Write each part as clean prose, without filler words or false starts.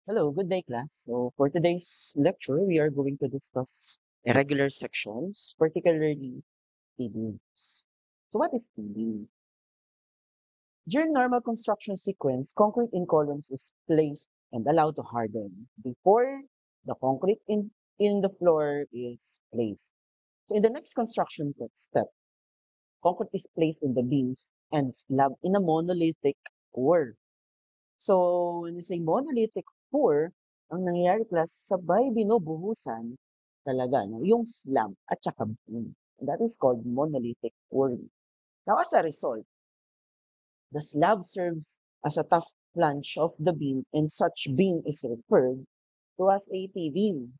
Hello, good day, class. So, for today's lecture, we are going to discuss irregular sections, particularly T-beams. So, what is T-beam? During normal construction sequence, concrete in columns is placed and allowed to harden before the concrete in the floor is placed. So, in the next construction step, concrete is placed in the beams and slab in a monolithic core. So, when you say monolithic pour, ang nangyayari class, sabay binubuhusan talaga, no? Yung slab at saka beam. That is called monolithic pouring. Now, as a result, the slab serves as a tough flange of the beam and such beam is referred to as a T-beam.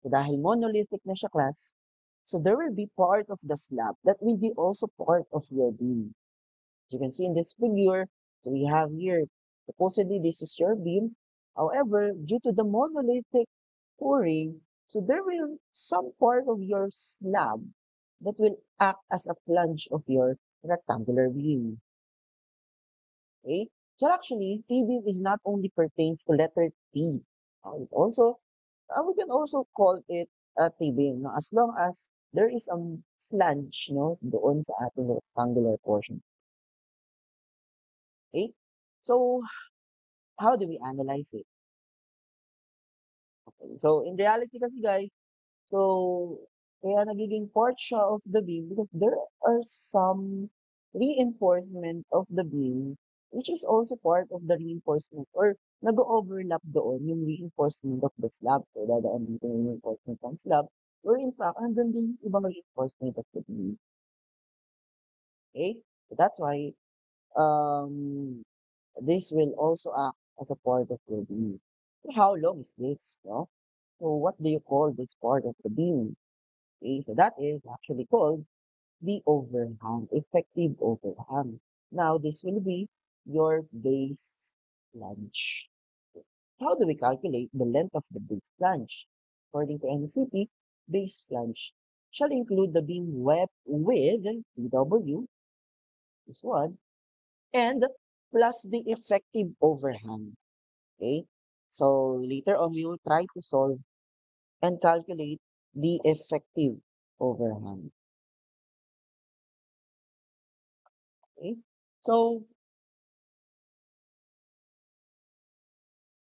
So, dahil monolithic na siya class, so there will be part of the slab that will be also part of your beam. As you can see in this figure, so we have here, supposedly this is your beam. However, due to the monolithic pouring, so there will some part of your slab that will act as a flange of your rectangular beam. Okay? So actually, T-beam is not only pertains to letter T. It also, we can also call it a T-beam, no? As long as there is a flange, no, doon sa ating rectangular portion. Okay? So, how do we analyze it? Okay. So, in reality kasi guys, so, kaya nagiging part siya of the beam because there are some reinforcement of the beam which is also part of the reinforcement or nag-overlap doon yung reinforcement of the slab. So, dadaan dito yung reinforcement ng slab or in fact, andun din yung ibang reinforcement of the beam. Okay? So, that's why um, this will also act as a part of your beam. So how long is this? No? So what do you call this part of the beam? Okay, so that is actually called the overhang, effective overhang. Now this will be your base flange. How do we calculate the length of the base flange? According to NCP, base flange shall include the beam web with PW, this one, and plus the effective overhang. Okay? So later on, we will try to solve and calculate the effective overhang. Okay? So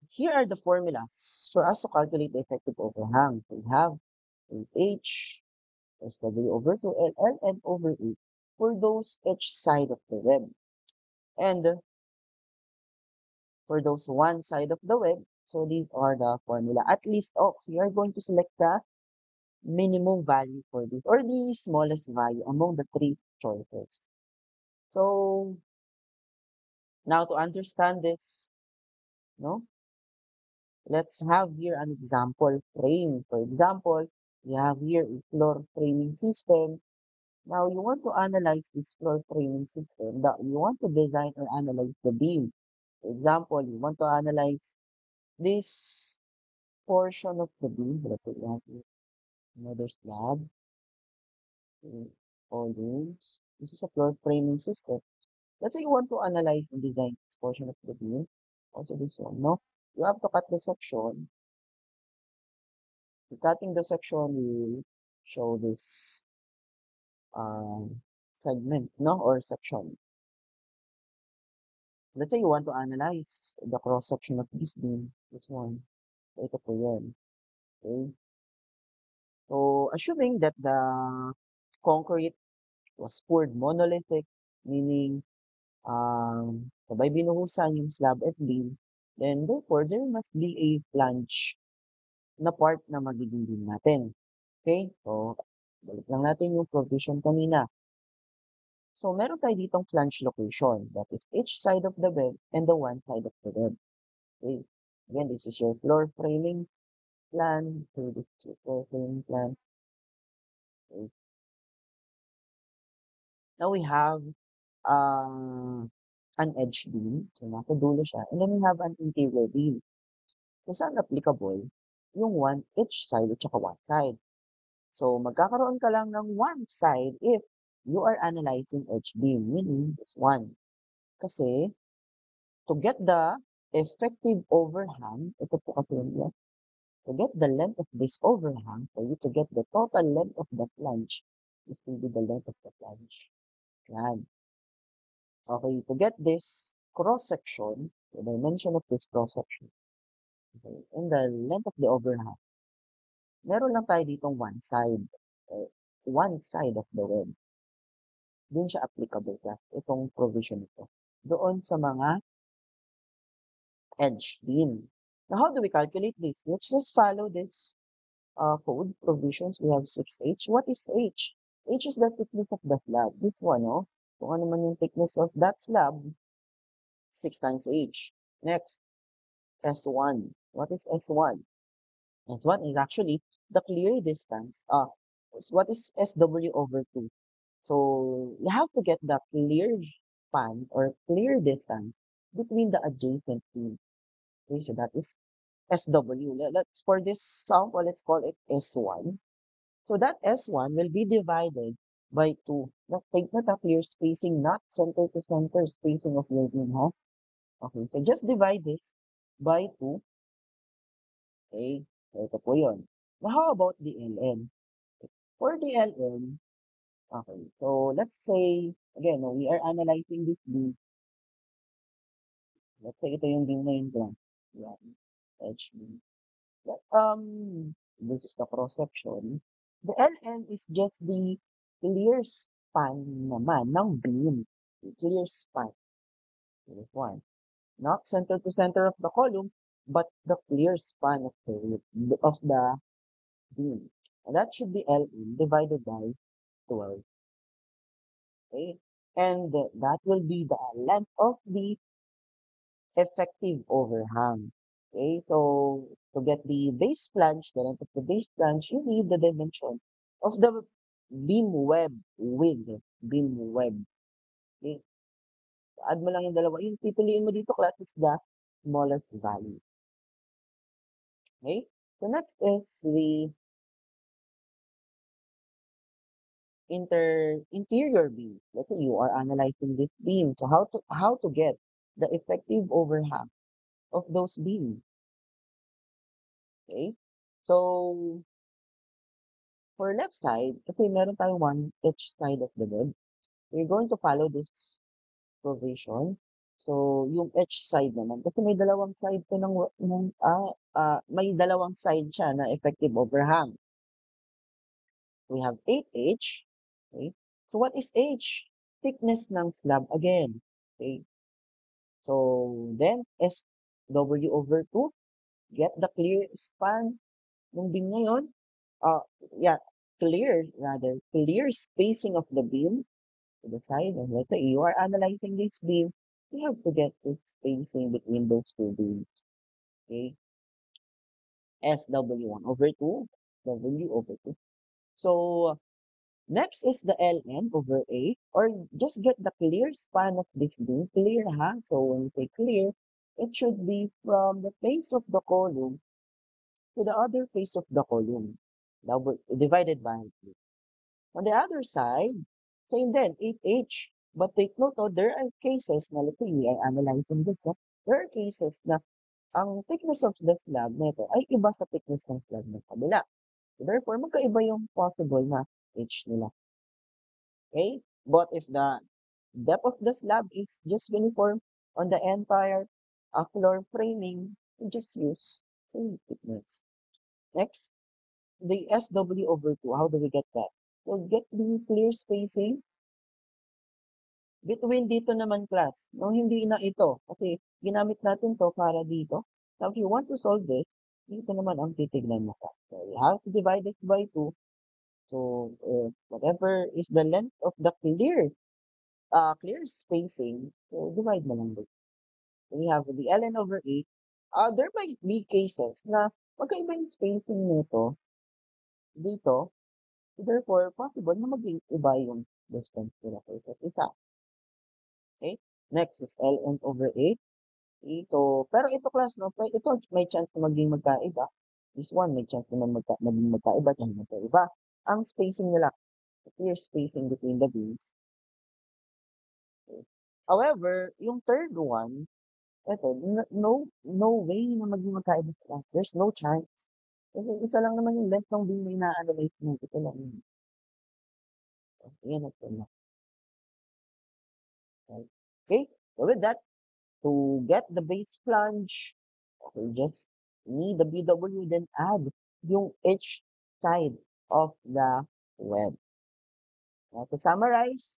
here are the formulas for us to calculate the effective overhang. So we have H plus W over 2 L and over 8 for those each side of the web. And for those one side of the web, so these are the formula. At least, oh, so you are going to select the minimum value for this or the smallest value among the three choices. So now to understand this, no, let's have here an example frame. For example, we have here a floor framing system. Now you want to analyze this floor framing system. That you want to design or analyze the beam. For example, you want to analyze this portion of the beam. Let's say we have here another slab, columns. This is a floor framing system. Let's say you want to analyze and design this portion of the beam. Also this one, no? You have to cut the section. Cutting the section will show this segment, no? Or section. Let's say you want to analyze the cross section of this beam. This one. Ito po yun. Okay? So, assuming that the concrete was poured monolithic, meaning sabay binuhusan yung slab at beam, then therefore, there must be a flange na part na magiging beam natin. Okay? So, balik lang natin yung provision kanina. So, meron tayo ditong flange location. That is each side of the bed and the one side of the bed. Okay? Again, this is your floor framing plan. So, this is your floor framing plan. Okay. Now, we have an edge beam. So, nasa dulo siya. And then we have an interior beam. So, saan applicable? Yung one each side at saka one side. So, magkakaroon ka lang ng one side if you are analyzing edge beam, meaning this one. Kasi, to get the effective overhang, ito po kasi yun, to get the length of this overhang, for you to get the total length of the flange, this will be the length of the flange. Yan. Okay, to get this cross-section, the dimension of this cross-section, okay, and the length of the overhang, meron lang tayo ditong one side of the web. Doon siya applicable ka, itong provision ito. Doon sa mga edge beam. Now, how do we calculate this? Let's just follow this code provisions. We have 6H. What is H? H is the thickness of the slab. This one, oh. Kung ano man yung thickness of that slab, 6 times H. Next, S1. What is S1? S1 is actually the clear distance. What is SW over 2? So, you have to get the clear span or clear distance between the adjacent beams. Okay, so that is SW. Let's, for this sample, let's call it S1. So that S1 will be divided by 2. Take note of clear spacing, not center to center spacing of your beam, huh? Okay, so just divide this by 2. Okay, so ito po yun. Now, how about the LN? For the LN, okay, so let's say, again, we are analyzing this beam. Let's say ito yung beam na yun lang. Yan, edge beam. This is the cross section. The LN is just the clear span naman ng beam. The clear span. This one. Not center to center of the column, but the clear span of the beam. And that should be LN divided by 12. Okay? And that will be the length of the effective overhang. Okay, so to get the base flange, the length of the base flange, you need the dimension of the beam web width. Beam web. Okay, so add mo lang yung dalawa. Yung pipiliin mo dito, class, is the smallest value. Okay, so next is the interior beam. Let's say you are analyzing this beam. So how to get the effective overhang of those beams? Okay, so for left side, kasi meron tayong one each side of the bed, we're going to follow this provision. So, yung each side naman, kasi may dalawang side to may dalawang side siya na effective overhang. We have 8H. Okay. So, what is H? Thickness ng slab again. Okay. So, then SW over 2. Get the clear span ng beam ngayon. Yeah, clear spacing of the beam to the side. And let's say you are analyzing this beam, you have to get the spacing between those two beams. Okay, SW1 over 2, W over 2. So next is the LN over A, or just get the clear span of this beam. Clear, ha? So when you say clear, it should be from the face of the column to the other face of the column. Divided by 2. On the other side, same then, 8H. But take note, there are cases na, let's say, we are analyzing this, no? There are cases na ang thickness of the slab nito ay iba sa thickness ng slab ng kabila. Therefore, magkaiba yung possible na H nila. Okay? But if the depth of the slab is just uniform on the entire floor framing, you just use same thickness. Next, the SW over 2, how do we get that? So, get the clear spacing between dito naman class. No, hindi na ito. Kasi ginamit natin to para dito. Now, if you want to solve this, dito naman ang titignan mo ka. So, you have to divide it by 2. So, whatever is the length of the clear spacing, so divide mo lang dito. So, we have the ln over 8. There might be cases na magkaiba yung spacing nito dito. Therefore, possible na maging iba yung distance nila sa isa't isa. Okay? Next is ln over 8. Okay? So, pero ito class, no? Ito may chance na maging magkaiba. This one may chance na maging magkaiba at hindi magkaiba. Ang spacing nila, the clear spacing between the beams. Okay? However, yung third one, Eto, no way na maging magkaiba sila. There's no chance. Kasi isa lang naman yung length ng beam na ina-analyze mo. Ito lang yun. Ayan ito lang. Okay? So with that, to get the base flange, okay, just need the BW, then add yung each side of the web. Now, to summarize,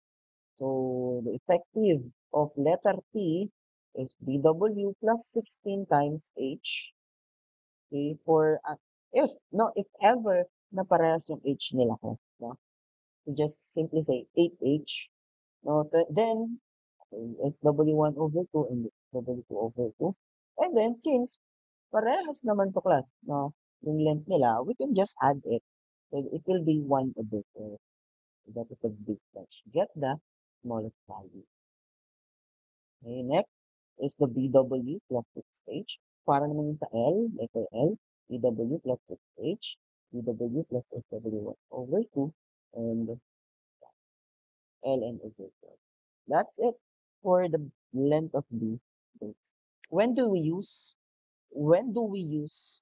so the effective of letter T is BW plus 16 times H. Okay, for if ever na parehas yung H nila ko, no? You just simply say 8H, no? Then it's W1 over 2 and W2 over 2. And then since parehas naman to class, no? Yung length nila, we can just add it. So it will be 1 over 2. That is a big touch. Get the smallest value. Okay, next is the BW plus 6H. Para naman yung sa L, letter L, BW plus 6H, BW plus SW1 over 2, and Ln over 2. That's it for the length of the base. When do we use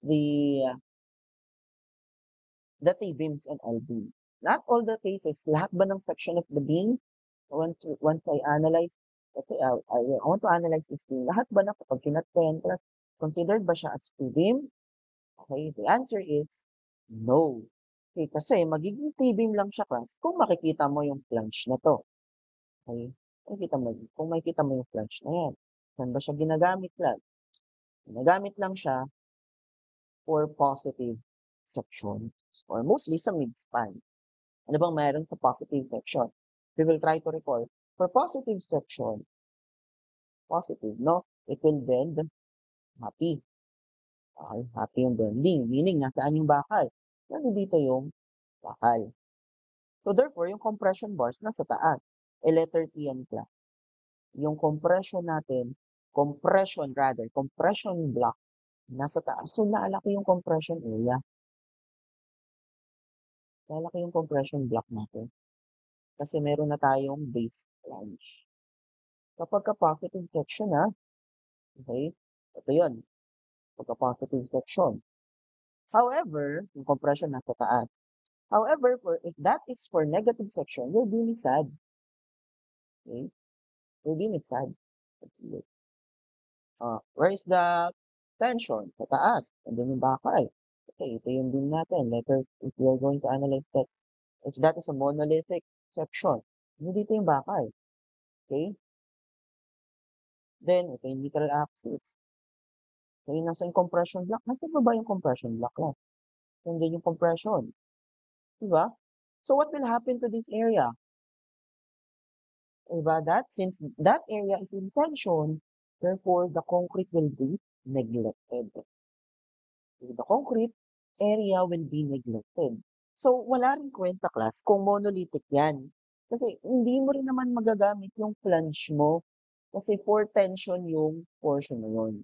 the T-beams and L-beam? Not all the cases, lahat ba ng section of the beam, once I analyze, okay, I want to analyze this beam, lahat ba na kapag kinat-10 plus, considered ba siya as T-beam? Okay, the answer is no. Okay, kasi magiging T-beam lang siya class kung makikita mo yung flange na to. Okay, kung makikita mo yung flange na yan. Saan ba siya ginagamit class? Ginagamit lang siya for positive sections or mostly sa midspan. Ano bang meron sa positive section? We will try to recall. For positive section, positive, no? It will bend happy. Okay, happy yung bending. Meaning, nasaan yung bakal? Nandito yung bakal. So therefore, yung compression bars nasa taas. Letter T yan class. Yung compression block nasa taas. So lalaki yung compression area. Lalaki yung compression block natin. Kasi meron na tayong base flange. Kapag positive section okay, ito yun, pagka positive section. However, yung compression nasa taas. However, if that is for negative section, you'll be sad. Okay? You'll be sad. Where is the tension? Sa taas. Andun yung bakal. Okay, ito yung beam natin. If we are going to analyze that, if that is a monolithic section, dito yung bakal. Okay? Then, ito yung neutral axis. So, yung nasa yung compression block. Nasa ba yung compression block lang? Hindi yung compression. Diba? So, what will happen to this area? Diba? Since that area is in tension, therefore, the concrete will be neglected. The concrete area will be neglected. So, wala rin kwenta class kung monolithic yan. Kasi hindi mo rin naman magagamit yung flange mo kasi for tension yung portion na yun.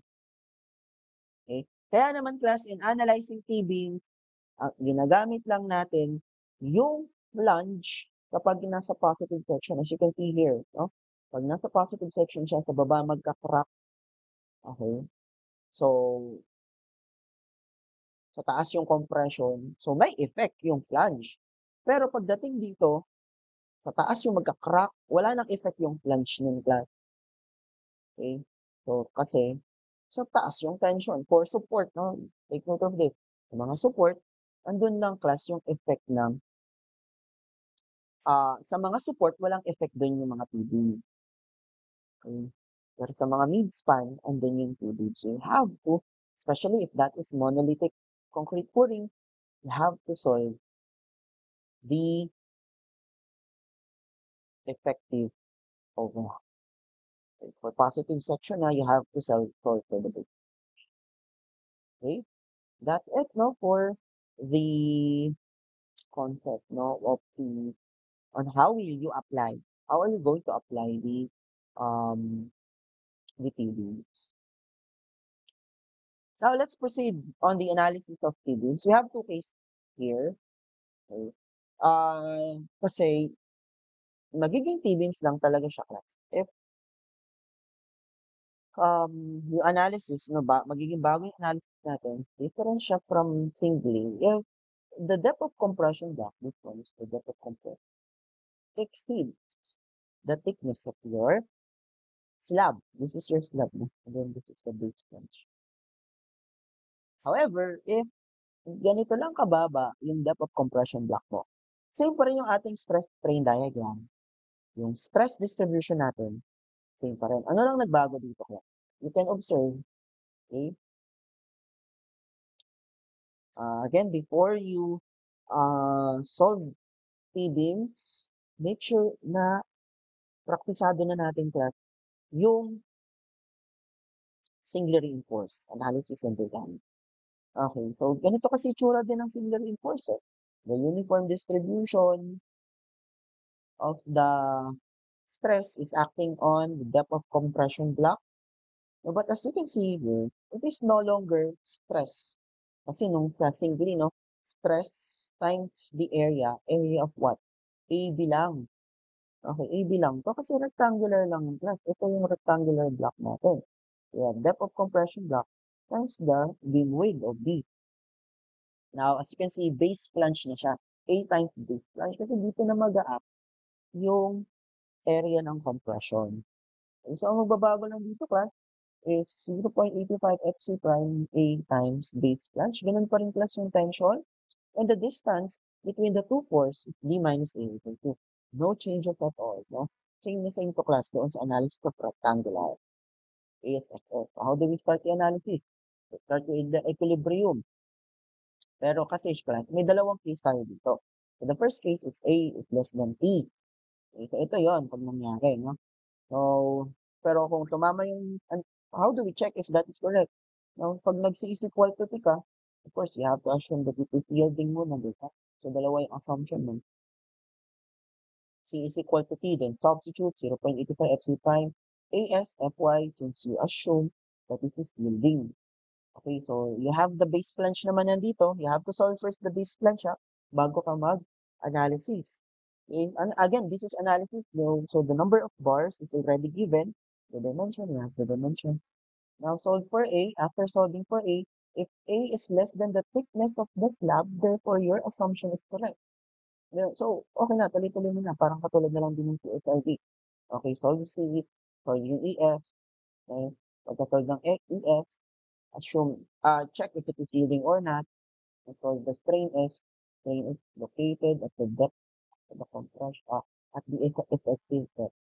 Okay? Kaya naman class, in analyzing T-beams, ginagamit lang natin yung flange kapag nasa positive section. As you can see here, no? Pag nasa positive section siya, sa baba magka-crack. Okay? So, sa taas yung compression, so may effect yung flange. Pero pagdating dito, sa taas yung magka-crack, wala nang effect yung flange ng class. Okay? So, kasi sa taas yung tension for support, no? Take note of this. Sa mga support, andun lang class yung effect ng sa mga support, walang effect dun yung mga TB. Okay? Pero sa mga midspan, andun yung TB. So, you have to, especially if that is monolithic concrete pouring, you have to solve the effective overlap. Okay? For positive section you have to solve for the base. Okay? That's it, no, for the concept, no, of on how will you apply, how are you going to apply um, the TDs. Now, let's proceed on the analysis of TDs. We have two cases here. Okay. Kasi magiging T-beams lang talaga siya class if yung analysis, no, magiging bago yung analysis natin, different siya from singling. If the depth of compression block, this one is the depth of compression, exceeds the thickness of your slab. This is your slab, no? And then this is the base flange. However, if ganito lang kababa yung depth of compression block mo, same pa rin yung ating stress strain diagram. Yung stress distribution natin, same pa rin. Ano lang nagbago dito ko? You can observe, okay? Again, before you solve T-beams, make sure na praktisado na natin class yung singly reinforced analysis and design. Okay, so ganito kasi itsura din ng singly reinforced. The uniform distribution of the stress is acting on the depth of compression block. No, but as you can see here, it is no longer stress. Kasi nung sa singly, no, stress times the area of what? AB lang. Okay, AB lang. To kasi rectangular lang yung block. Ito yung rectangular block natin. Yeah, depth of compression block times the beam width of B. Now, as you can see, base flange na siya. A times base flange. Kasi dito na mag-a-up yung area ng compression. So, ang magbabago lang dito, class, is 0.85 FC prime A times base flange. Ganun pa rin class yung tension. And the distance between the two force is D minus A equal to no changes at all. No? Same na same to class doon sa analysis of rectangular ASFF. How do we start the analysis? We start with the equilibrium. Pero kasi may dalawang case tayo dito. So the first case is A is less than T. So ito yon pag nangyari. No? So, pero kung tumama yung, how do we check if that is correct? No, pag nag-C is equal to T ka, of course, you have to assume that it is yielding muna, di ba? So, dalawa yung assumption mo. C is equal to T, then substitute 0.85 FC prime AS FY since you assume that this is yielding. Okay, so you have the base flange naman nandito. You have to solve first the base flange bago ka mag-analysis. Okay? And again, this is analysis. So the number of bars is already given. The dimension, you have the dimension. Now solve for A. After solving for A, if A is less than the thickness of the slab, therefore your assumption is correct. So, okay na, tuloy-tuloy mo na. Parang katulad na lang din ng CSID. Okay, solve C, solve yung EF. Okay, pagka-solve ng EF, assume, check if it is yielding or not, because the strain is located at the depth of the compression, at the effective depth.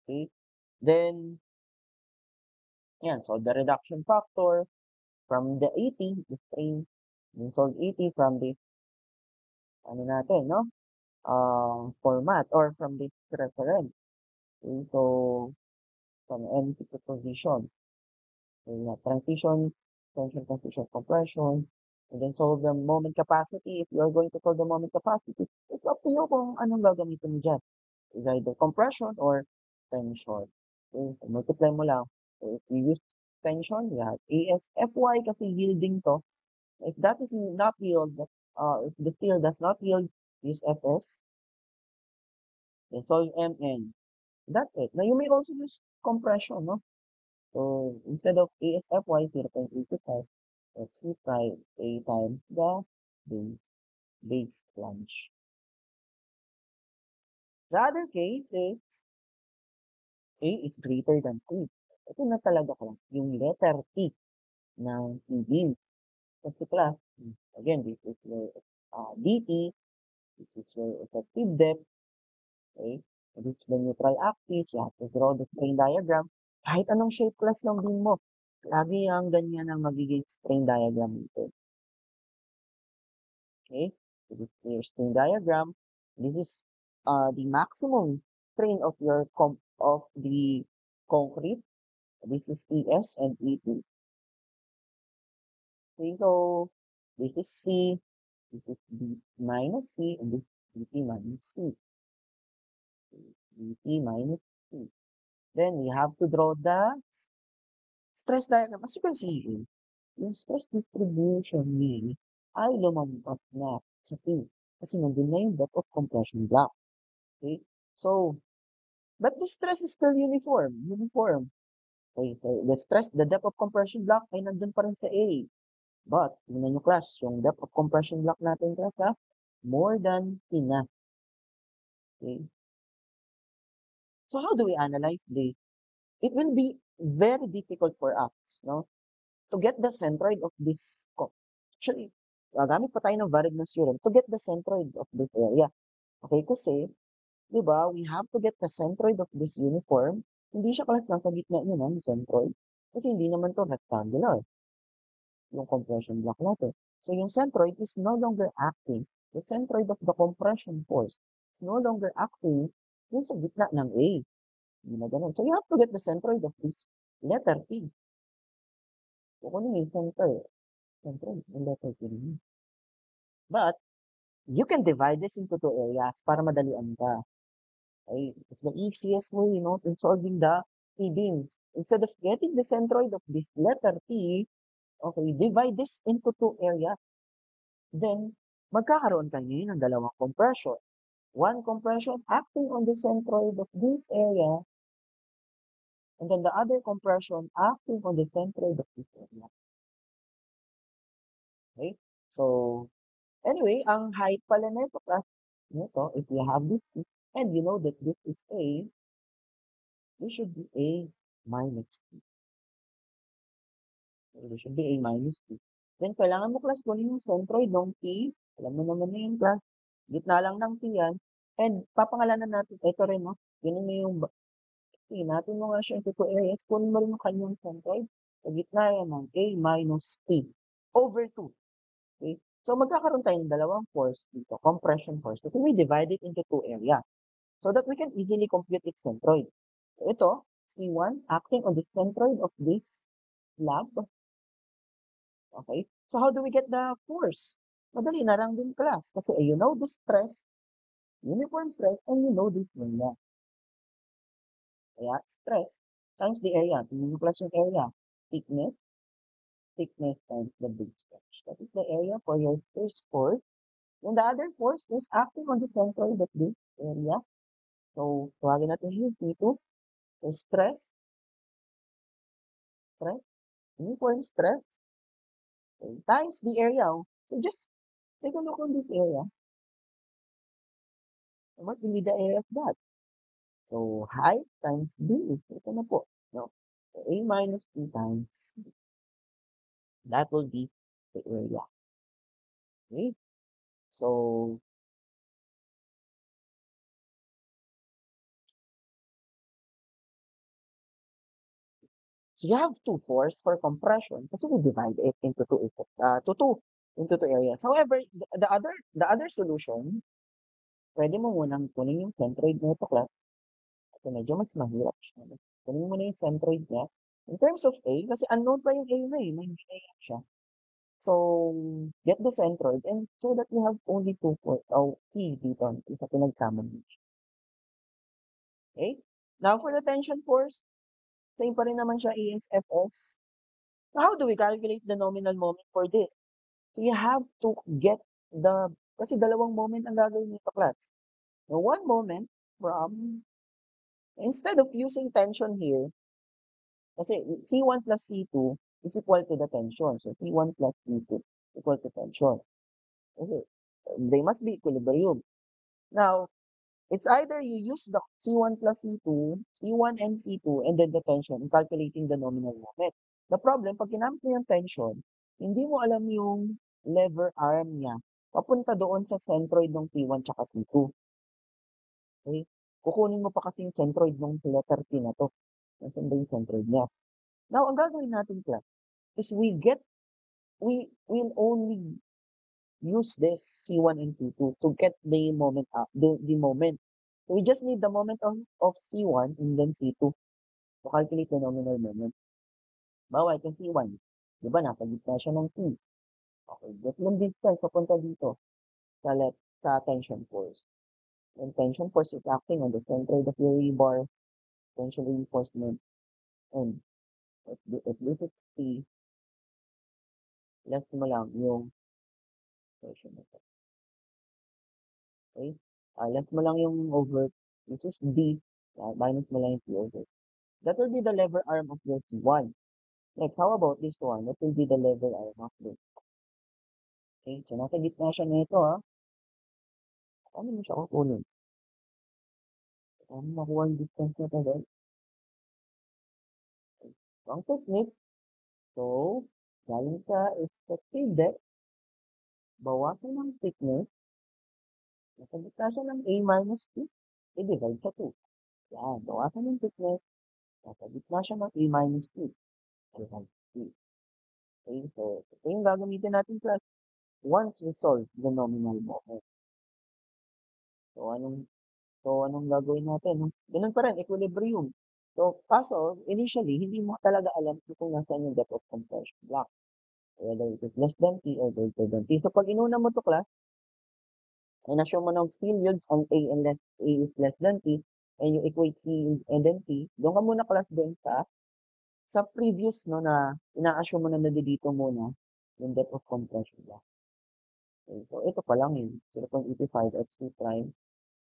Okay, then, yan, so the reduction factor from the 80, the strain, yung solve 80 from the, ano natin, no, format, or from this reference. Okay, so, from MC position. So, you have transition, tension, transition, compression, and then solve the moment capacity. If you are going to solve the moment capacity, it's up to you kung anong gagamitin mo dyan. Is either compression or tension. Okay, so multiply mo lang. So if you use tension, you have ASFY kasi yielding to. If that is not yield, if the steel does not yield, use FS. Then solve MN. That's it. Now you may also use compression, no? So instead of ASFY 0.85, FC5 A times the base flange. The other case is A is greater than T. Ito na talaga ko yung letter T ng T-beam. Kasi class, again, this is your DT, this is your effective depth, okay? And this is the neutral axis, you have to draw the strain diagram. Kahit anong shape class ng beam mo, lagi ang ganyan ang magiging strain diagram nito. Okay? So this is your strain diagram. This is the maximum strain of your of the concrete. This is ES and E2. Okay, so this is C, this is B minus C, and this is BP minus C. BP minus C. Then we have to draw the stress diagram. As you can see, yung stress distribution ni ay lumampas na sa T. Kasi nandun na yung depth of compression block. Okay? So, but the stress is still uniform. Uniform. Okay, so the stress, the depth of compression block ay nandun pa rin sa A. But, tingnan nyo class, yung depth of compression block natin class ha, more than P na. Okay? So how do we analyze this? It will be very difficult for us, no, to get the centroid of this. Actually, gamit pa tayo ng Varignos theorem to get the centroid of this area. Okay, kasi, di ba, we have to get the centroid of this uniform. Hindi siya class lang sa gitna niya ng centroid. Kasi hindi naman to rectangular, yung compression block natin. So, yung centroid is no longer acting. The centroid of the compression force is no longer acting yung sa gitna ng A. Hindi na ganun. So, you have to get the centroid of this letter T. Kukunin yung centroid ng letter T. But, you can divide this into two areas para madalian ka. Okay? It's the easiest way, you know, in solving the T-beams. Instead of getting the centroid of this letter T, okay, divide this into two areas. Then, magkakaroon ka ngayon ng dalawang compression. One compression acting on the centroid of this area, and then the other compression acting on the centroid of this area. Okay? So, anyway, ang height pala nito, if you have this, and you know that this is A, this should be A minus T. This should be A minus T. Then, kailangan mo class kunin yung centroid ng T. Alam mo naman na yung class. Gitna lang ng T yan. And, papangalanan natin, ito rin, no? Yun yung T. Natin mo nga siya into two areas. Kunin mo rin yung kanyang centroid. Sa gitna yan ng A minus T. Over 2. Okay? So, magkakaroon tayo ng dalawang force dito, compression force. So, we divide it into two areas so that we can easily compute its centroid. So, ito, C1 acting on the centroid of this slab. Okay? So, how do we get the force? Madali na lang din class. Kasi you know the stress, uniform stress, and you know this area. Kaya, stress times the area. Tingnan mo class yung area. Thickness times the big stretch. That is the area for your first force. And the other force is acting on the centroid of this area. So, tawagin natin yung P2. So, stress, uniform stress, so, times the area. So, just take a look on this area. And what will be the area of that? So, height times B. Ito na po. No? So, A minus B times B. That will be the area. Okay? So, you have two force for compression kasi we divide it into two areas. However, the other solution, pwede mo munang kunin yung centroid nito class. Ito medyo mas mahirap siya. Kunin mo na yung centroid niya. In terms of A, kasi unknown pa yung A na eh, may A siya. So, get the centroid and so that you have only two force, T dito, isa pinagsama mo. Okay? Now, for the tension force, same pa rin naman siya ASFS. So, how do we calculate the nominal moment for this? So, you have to get kasi dalawang moment ang gagawin nito class. Now, one moment from, instead of using tension here, kasi C1 plus C2 is equal to the tension. So, C1 plus C2 equal to tension. Okay. They must be equilibrium. Now, it's either you use the C1 plus C2, C1 and C2, and then the tension in calculating the nominal moment. The problem, pag ginamit mo yung tension, hindi mo alam yung lever arm niya. Papunta doon sa centroid ng P1 tsaka C2. Okay? Kukunin mo pa kasi yung centroid ng letter T na to. Nasaan ba yung centroid niya? Now, ang gagawin natin class is we will only use this C1 and C2 to get the moment up, the moment. So we just need the moment of C1 and then C2 to calculate the nominal moment. Bawa, ito C1. Di ba, nasa gitna siya ng T. Okay, get yung distance papunta dito sa tension force. And tension force is acting on the centroid of your rebar, tension reinforcement, and if this is T, left mo lang yung tension nito. Okay? Left mo lang yung over, which is D, minus mo lang yung T over. That will be the lever arm of this one. Next, how about this one? What will be the lever arm of this? Okay, so nasa gitna siya nito ha. Paano mo siya kukunin? Paano makuha yung distance nito guys? So, ang technique, so, galing sa expected depth, bawasan ng thickness, nasa gitna siya ng A minus 2, i-divide sa 2. Yan, bawasan ng thickness, nasa gitna siya ng A minus 2, divide sa 2. Okay, so, ito yung gagamitin natin class once we solve the nominal moment. So, anong gagawin natin? No? Ganun pa rin, equilibrium. So, kaso, initially, hindi mo talaga alam kung nasaan yung depth of compression block. Whether it is less than T or greater than T. So, pag inuna mo to class, ay na-show mo ng steel yields ang A is less than T, and you equate C and then T, doon ka muna class doon sa previous, no, na ina-assume mo na nandito muna yung depth of compression block. Okay, so, ito pa lang yun. 0.85 x2 prime.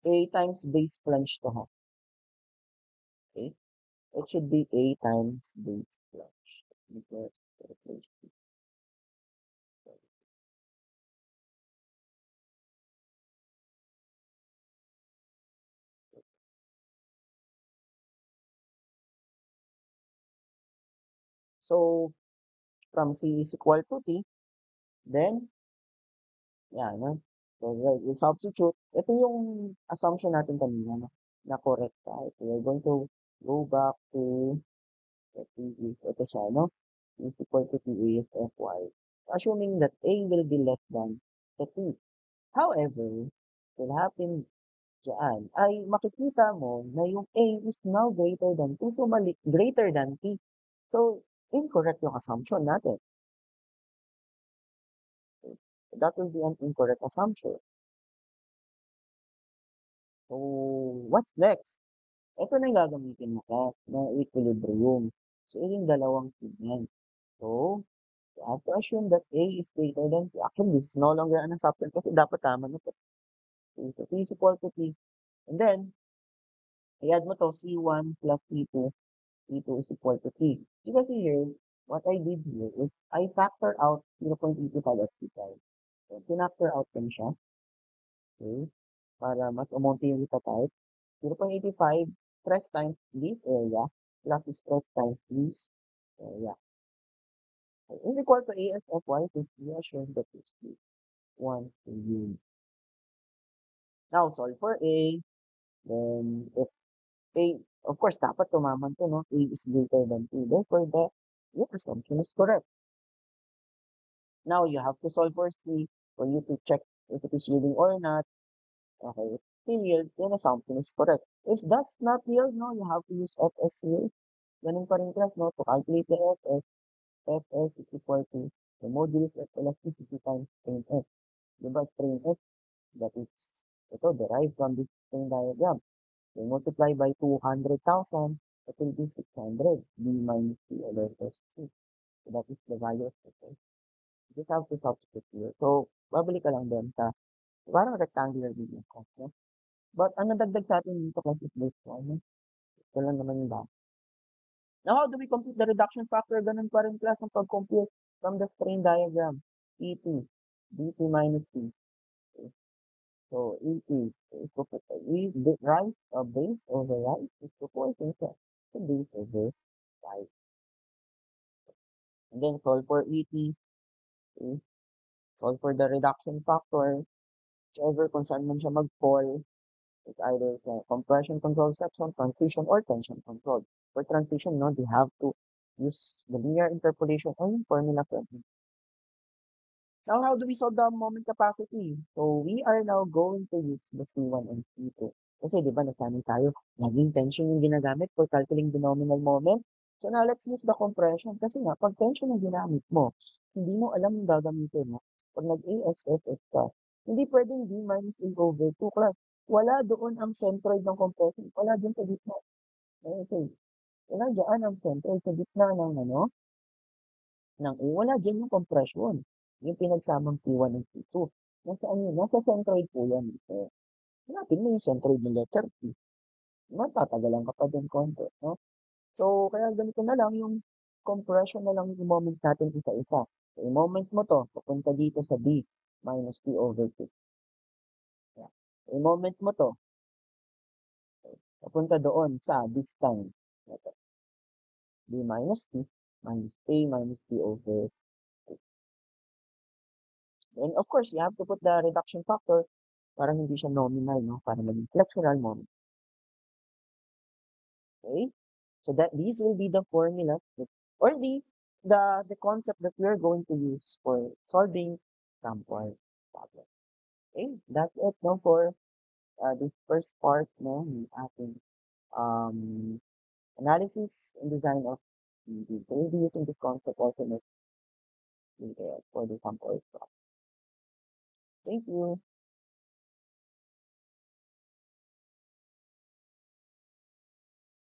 A times base plunge to ha. Okay? It should be A times base plunge. Because replace it. So, from C is equal to T, then, yan, no? So, right, we substitute. Ito yung assumption natin kanina, no? Na correct tayo. So, we're going to go back to ito siya, no? Is equal to T is Fy. Assuming that A will be less than the T. However, will happen dyan ay makikita mo na yung A is now greater than 2, so greater than T. So, incorrect yung assumption natin. That will be an incorrect assumption. So, what's next? Ito na yung gagamitin mo ka na equilibrium. So, yung dalawang tignan. So, you have to assume that A is greater than T. Actually, this is no longer an assumption kasi dapat tama na ito. So, T is equal to T. And then, i-add mo to C1 plus C2. C2 is equal to T. Because here, what I did here is I factor out 0.85 at T5. So, pinactor out ko siya. Okay? Para mas umunti yung type. 0.85 stress times this area plus stress times this area. So, is equal to ASFY, which we assume that is 1 unit. Now, solve for A. Then, if A, of course, dapat tumaman to, no? A is greater than 2. Therefore, your assumption is correct. Now, you have to solve for C for you to check if it is yielding or not. Okay, if still yield, then assumption is correct. If does not yield, no, you have to use FS here. Ganun pa rin class, no? To calculate the FS, FS is equal to the modulus of elasticity times strain F. Diba, strain F, that is, ito, derived from this strain diagram. So, multiply by 200,000, it will be 600, B minus C over S2. So, that is the value of FS. You just have to substitute here. So, babalik ka lang doon sa parang rectangular din yung cost, no? But ang nadagdag sa atin dito kasi is this one, no? Ito lang naman yung dami. Now, how do we compute the reduction factor? Ganun pa rin class ang pag-compute from the strain diagram. E2, D2 minus T. Okay. So, E2 is right, base over right is proportional to base over right. And then solve for ET. Okay. Solve for the reduction factor. Whichever kung saan man siya mag-fall. It's either compression control section, transition, or tension control. For transition, no, they have to use the linear interpolation or yung formula for it. Now, how do we solve the moment capacity? So, we are now going to use the C1 and C2. Kasi, di ba, nasanay tayo, naging tension yung ginagamit for calculating the nominal moment. So, now, let's use the compression. Kasi nga, pag tension yung ginamit mo, hindi mo alam yung gagamitin mo. Pag nag-ASFF ka, hindi pwedeng D minus A over 2 class. Wala doon ang centroid ng compression. Wala doon sa gitna. Okay. Wala dyan ang centroid sa gitna ng ano, ng A. Wala dyan yung compression. Yung pinagsamang P1 and P2. Nasaan yun? Nasa centroid po yan. So, hanapin mo yung centroid ng letter P. Matatagalan ka pa din konti, no? So, kaya ganito na lang yung compression na lang yung moment natin isa-isa. So, yung moment mo to, papunta dito sa B minus P over 2. Yan. Yung moment mo to, papunta doon sa this time. Ito, B minus T minus A minus P over 2. And of course, you have to put the reduction factor para hindi siya nominal, no? Para maging flexural moment. Okay? So that these will be the formulas or the concept that we're going to use for solving sample problem. Okay, that's it no for this first part no ng ating um, analysis and design of the so we'll be using this concept also next for the sample problem. Thank you.